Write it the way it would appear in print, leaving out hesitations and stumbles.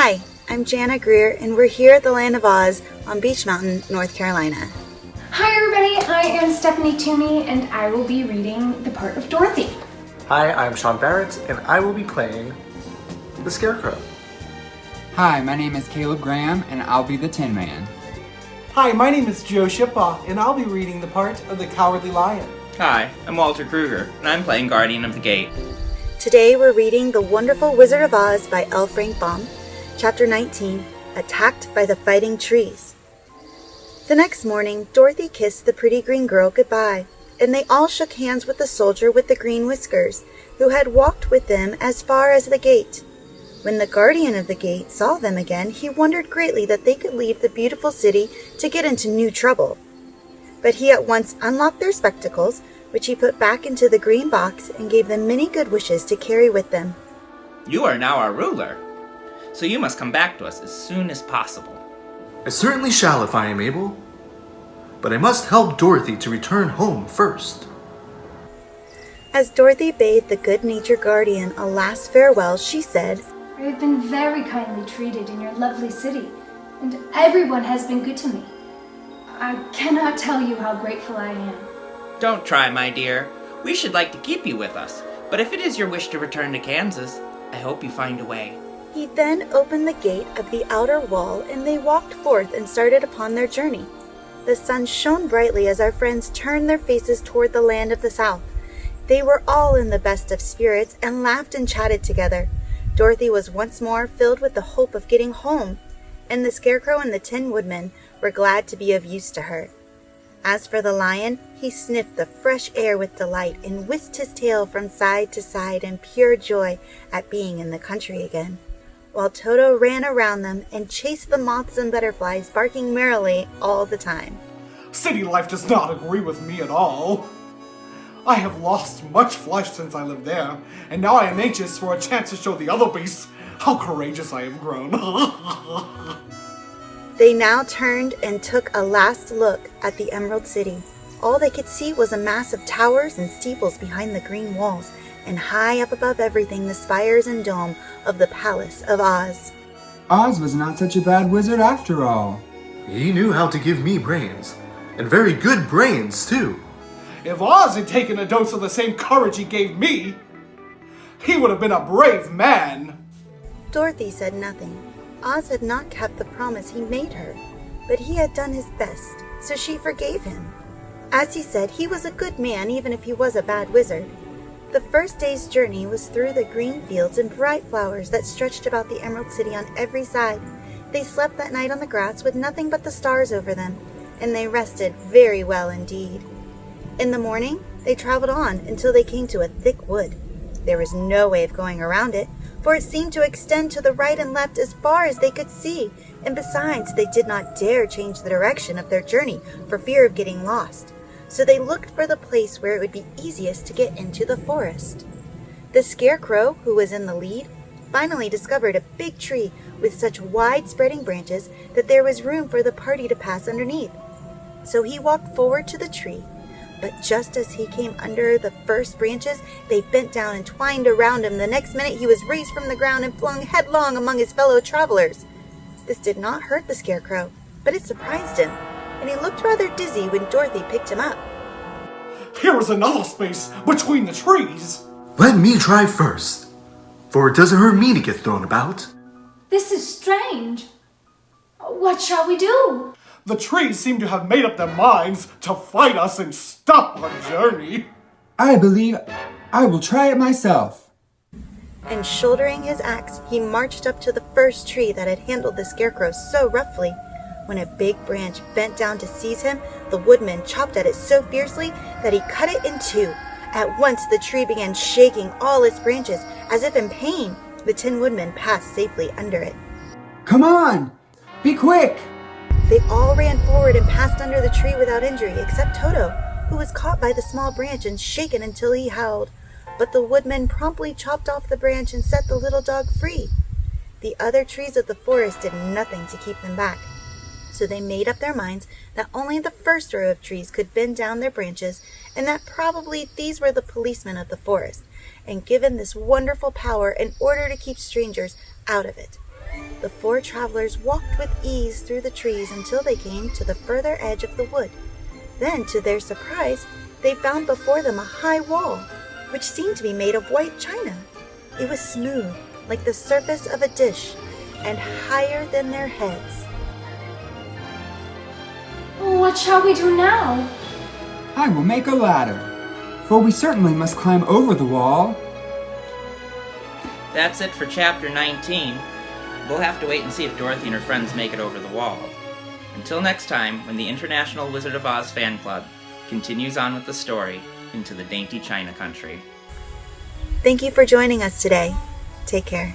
Hi, I'm Jana Greer, and we're here at the Land of Oz on Beach Mountain, North Carolina. Hi everybody, I am Stephanie Twomey, and I will be reading the part of Dorothy. Hi, I'm Sean Barrett, and I will be playing the Scarecrow. Hi, my name is Caleb Graham, and I'll be the Tin Man. Hi, my name is Joe Shipbaugh, and I'll be reading the part of the Cowardly Lion. Hi, I'm Walter Krueger, and I'm playing Guardian of the Gate. Today we're reading The Wonderful Wizard of Oz by L. Frank Baum, Chapter 19, Attacked by the Fighting Trees. The next morning, Dorothy kissed the pretty green girl goodbye, and they all shook hands with the soldier with the green whiskers, who had walked with them as far as the gate. When the guardian of the gate saw them again, he wondered greatly that they could leave the beautiful city to get into new trouble. But he at once unlocked their spectacles, which he put back into the green box, and gave them many good wishes to carry with them. You are now our ruler, so you must come back to us as soon as possible. I certainly shall if I am able, but I must help Dorothy to return home first. As Dorothy bade the good-natured guardian a last farewell, she said, I have been very kindly treated in your lovely city, and everyone has been good to me. I cannot tell you how grateful I am. Don't try, my dear. We should like to keep you with us, but if it is your wish to return to Kansas, I hope you find a way. He then opened the gate of the outer wall, and they walked forth and started upon their journey. The sun shone brightly as our friends turned their faces toward the land of the South. They were all in the best of spirits and laughed and chatted together. Dorothy was once more filled with the hope of getting home, and the Scarecrow and the Tin Woodman were glad to be of use to her. As for the lion, he sniffed the fresh air with delight and whisked his tail from side to side in pure joy at being in the country again, while Toto ran around them and chased the moths and butterflies, barking merrily all the time. City life does not agree with me at all. I have lost much flesh since I lived there, and now I am anxious for a chance to show the other beasts how courageous I have grown. They now turned and took a last look at the Emerald City. All they could see was a mass of towers and steeples behind the green walls, and high up above everything the spires and dome of the Palace of Oz. Oz was not such a bad wizard after all. He knew how to give me brains, and very good brains, too. If Oz had taken a dose of the same courage he gave me, he would have been a brave man. Dorothy said nothing. Oz had not kept the promise he made her, but he had done his best, so she forgave him. As he said, he was a good man even if he was a bad wizard. The first day's journey was through the green fields and bright flowers that stretched about the Emerald City on every side. They slept that night on the grass with nothing but the stars over them, and they rested very well indeed. In the morning, they traveled on until they came to a thick wood. There was no way of going around it, for it seemed to extend to the right and left as far as they could see, and besides, they did not dare change the direction of their journey for fear of getting lost. So they looked for the place where it would be easiest to get into the forest. The Scarecrow, who was in the lead, finally discovered a big tree with such wide-spreading branches that there was room for the party to pass underneath. So he walked forward to the tree, but just as he came under the first branches, they bent down and twined around him. The next minute he was raised from the ground and flung headlong among his fellow travelers. This did not hurt the Scarecrow, but it surprised him, and he looked rather dizzy when Dorothy picked him up. Here is another space between the trees. Let me try first, for it doesn't hurt me to get thrown about. This is strange. What shall we do? The trees seem to have made up their minds to fight us and stop our journey. I believe I will try it myself. And shouldering his axe, he marched up to the first tree that had handled the Scarecrow so roughly. When a big branch bent down to seize him, the woodman chopped at it so fiercely that he cut it in two. At once the tree began shaking all its branches, as if in pain. The Tin Woodman passed safely under it. Come on! Be quick! They all ran forward and passed under the tree without injury, except Toto, who was caught by the small branch and shaken until he howled. But the woodman promptly chopped off the branch and set the little dog free. The other trees of the forest did nothing to keep them back. So they made up their minds that only the first row of trees could bend down their branches, and that probably these were the policemen of the forest, and given this wonderful power in order to keep strangers out of it. The four travelers walked with ease through the trees until they came to the further edge of the wood. Then, to their surprise, they found before them a high wall, which seemed to be made of white china. It was smooth, like the surface of a dish, and higher than their heads. What shall we do now? I will make a ladder, for we certainly must climb over the wall. That's it for Chapter 19. We'll have to wait and see if Dorothy and her friends make it over the wall. Until next time, when the International Wizard of Oz Fan Club continues on with the story into the dainty China country. Thank you for joining us today. Take care.